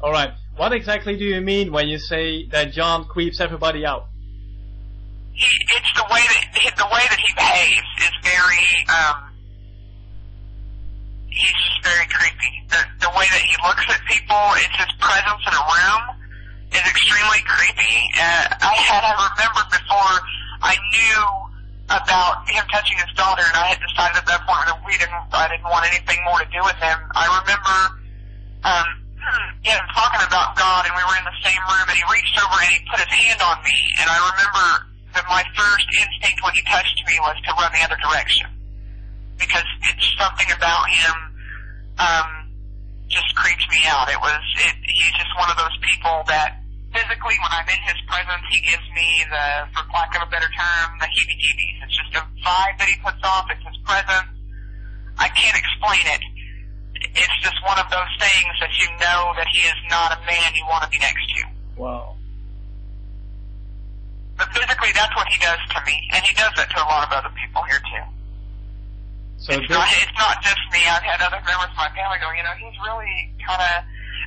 All right. What exactly do you mean when you say that John creeps everybody out? It's the way that he behaves is very, he's just very creepy. The way that he looks at people, it's his presence in a room is extremely creepy. I remembered before I knew about him touching his daughter, and I had decided at that point that I didn't want anything more to do with him. I remember him talking about God, and we were in the same room, and he reached over and he put his hand on me, and I remember that my first instinct when he touched me was to run the other direction, because it's something about him just creeps me out. He's just one of those people that physically, when I'm in his presence, he gives me for lack of a better term, the heebie-jeebies. It's just a vibe that he puts off. It's his presence. I can't explain it. It's just one of those things that you know that he is not a man you want to be next to. Wow. But physically, that's what he does to me, and he does that to a lot of other people here too. So it's not just me. I've had other members of my family go, he's really kind of,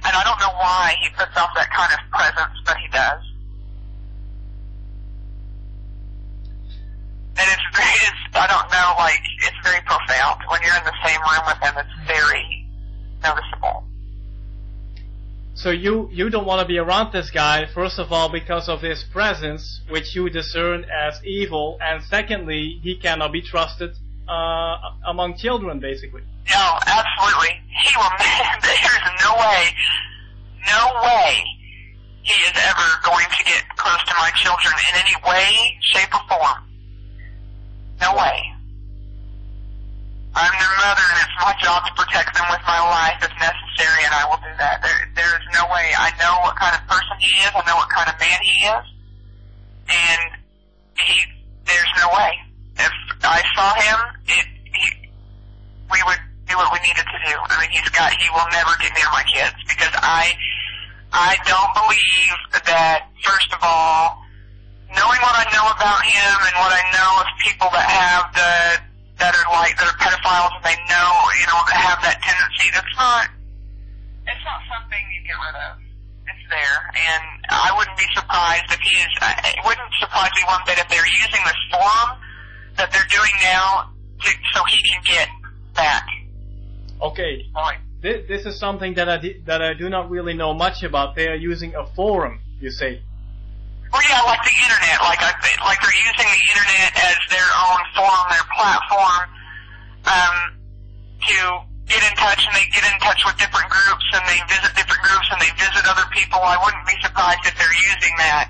and I don't know why he puts off that kind of presence, but he does. And I don't know, it's very profound. When you're in the same room with him, it's very noticeable. So you don't want to be around this guy, first of all, because of his presence, which you discern as evil, and secondly, he cannot be trusted among children, basically. No, absolutely. He will. There's no way he is ever going to get close to my children in any way, shape, or form. No way. I'm their mother, and it's my job to protect them with my life if necessary, and I will do that. There's no way. I know what kind of person he is. I know what kind of man he is, and there's no way. If I saw him, we would do what we needed to do. I mean, he will never get near my kids, because I don't believe that, first of all, knowing what I know about him and what I know of people that have that are pedophiles, and they know, that have that tendency, it's not something you get rid of. It's there, and I wouldn't be surprised if it wouldn't surprise me one bit if they're using this forum that they're doing now so he can get back. Okay. This is something that I do not really know much about. They are using a forum, you say? Well, yeah, like the internet. Like they're using the internet as their own forum, their platform, to get in touch, and they get in touch with different groups, and they visit different groups, and they visit other people. I wouldn't be surprised if they're using that.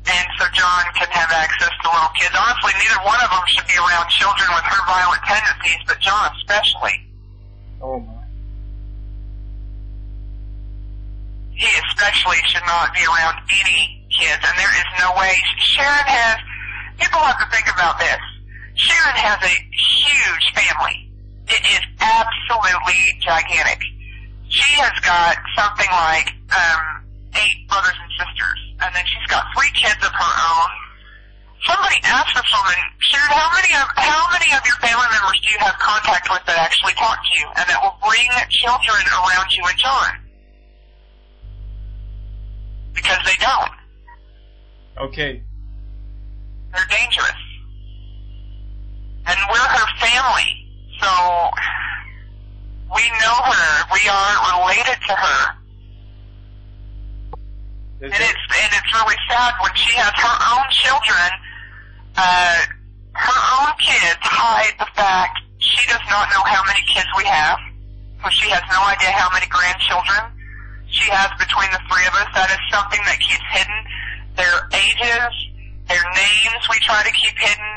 And so John can have access to little kids. Honestly, neither one of them should be around children with her violent tendencies, but John especially. Oh, my. He especially should not be around any kids, and there is no way. Sharon has, people have to think about this. Sharon has a huge family. It is absolutely gigantic. She has got something like 8 brothers and sisters, and then she's got 3 kids of her own. Somebody asked this woman, Sharon, how many of your family members do you have contact with that actually talk to you and that will bring children around you and John? Because they don't. Okay. They're dangerous. And we're her family, so we know her. We are related to her. And it's really sad when she has her own children, her own kids hide the fact she does not know how many kids we have, so she has no idea how many grandchildren she has between the 3 of us. That is something that keeps hidden. Their ages, their names we try to keep hidden.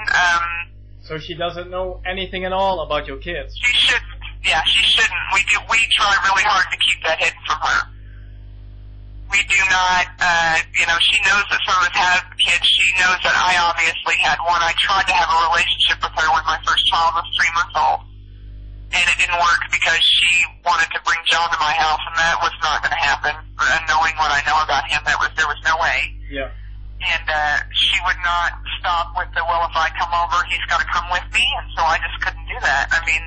So she doesn't know anything at all about your kids? She shouldn't. Yeah, she shouldn't. We try really hard to keep that hidden from her. We do not, she knows that some of us have kids. She knows that I obviously had one. I tried to have a relationship with her when my first child was 3 months old. And it didn't work because she wanted to bring John to my house, and that was not going to happen. And knowing what I know about him, there was no way. Yeah. And she would not stop with the, well, if I come over, he's got to come with me. And so I just couldn't do that. I mean,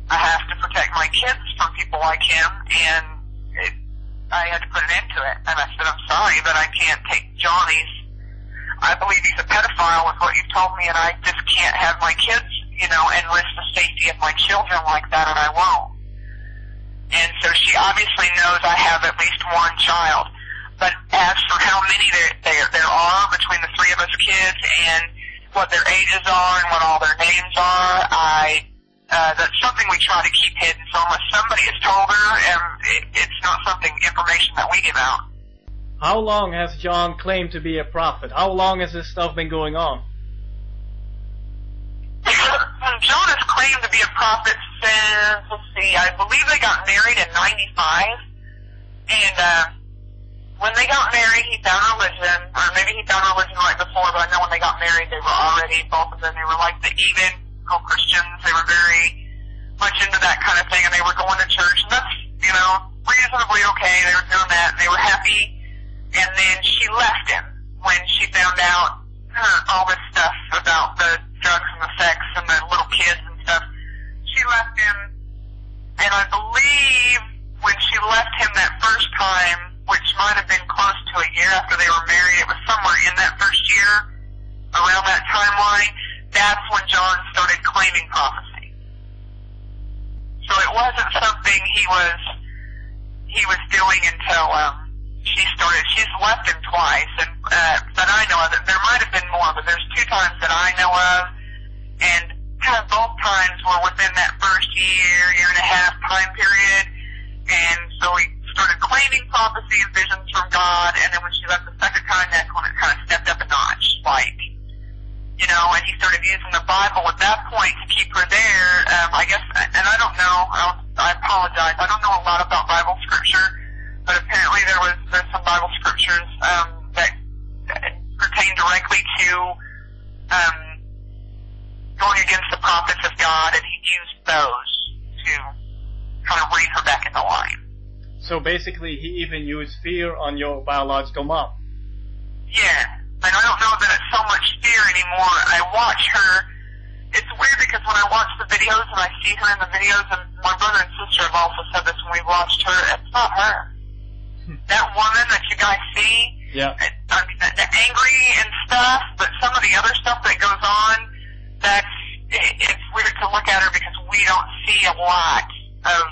I have to protect my kids from people like him, and I had to put an end to it. And I said, I'm sorry, but I can't take Johnny's. I believe he's a pedophile with what you've told me, and I just can't have my kids, you know, and risk the safety of my children like that, and I won't. And so she obviously knows I have at least one child. But as for how many there are between the three of us kids and what their ages are and what all their names are, that's something we try to keep hidden. So unless somebody has told her, it's not information that we give out. How long has John claimed to be a prophet? How long has this stuff been going on? John has claimed to be a prophet since, let's see, I believe they got married in 95. And when they got married, he found religion, or maybe he found religion right before, but I know when they got married, they were already, both of them, they were like the evangelical Christians. They were very much into that kind of thing, and they were going to church, and that's, you know, reasonably okay. They were doing that, and they were happy. And then she left him when she found out all this stuff about the drugs and the sex and the little kids and stuff. She left him, and I believe when she left him that first time, which might have been close to a year after they were married, it was somewhere in that first year, around that timeline, that's when John started claiming prophecy. So it wasn't something he was doing until she's left him twice, and that I know of. There might have been more, but there's 2 times that I know of, and kind of both times were within that first year and a half time period, and so he started claiming prophecy and visions from God, and then when she left the second time, that's when it kind of stepped up a notch, like, you know, and he started using the Bible at that point to keep her there. I guess, and I don't know, I apologize, I don't know a lot about Bible scripture, but apparently there's some Bible scriptures that pertain directly to going against the prophets of God, and he used those to kind of bring her back into line. So basically, he even used fear on your biological mom. Yeah, and I don't know that it's so much fear anymore. I watch her. It's weird because when I watch the videos and I see her in the videos, and my brother and sister have also said this when we watched her, it's not her. That woman that you guys see, yeah, I mean, the angry and stuff, but some of the other stuff that goes on, it's weird to look at her because we don't see a lot of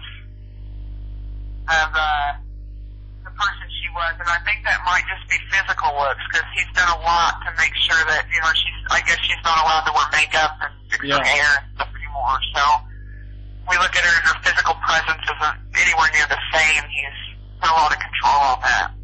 the person she was, and I think that might just be physical looks because he's done a lot to make sure that, you know, I guess she's not allowed to wear makeup and fix her hair and stuff anymore. So we look at her and her physical presence isn't anywhere near the same. He's put a lot of control on that.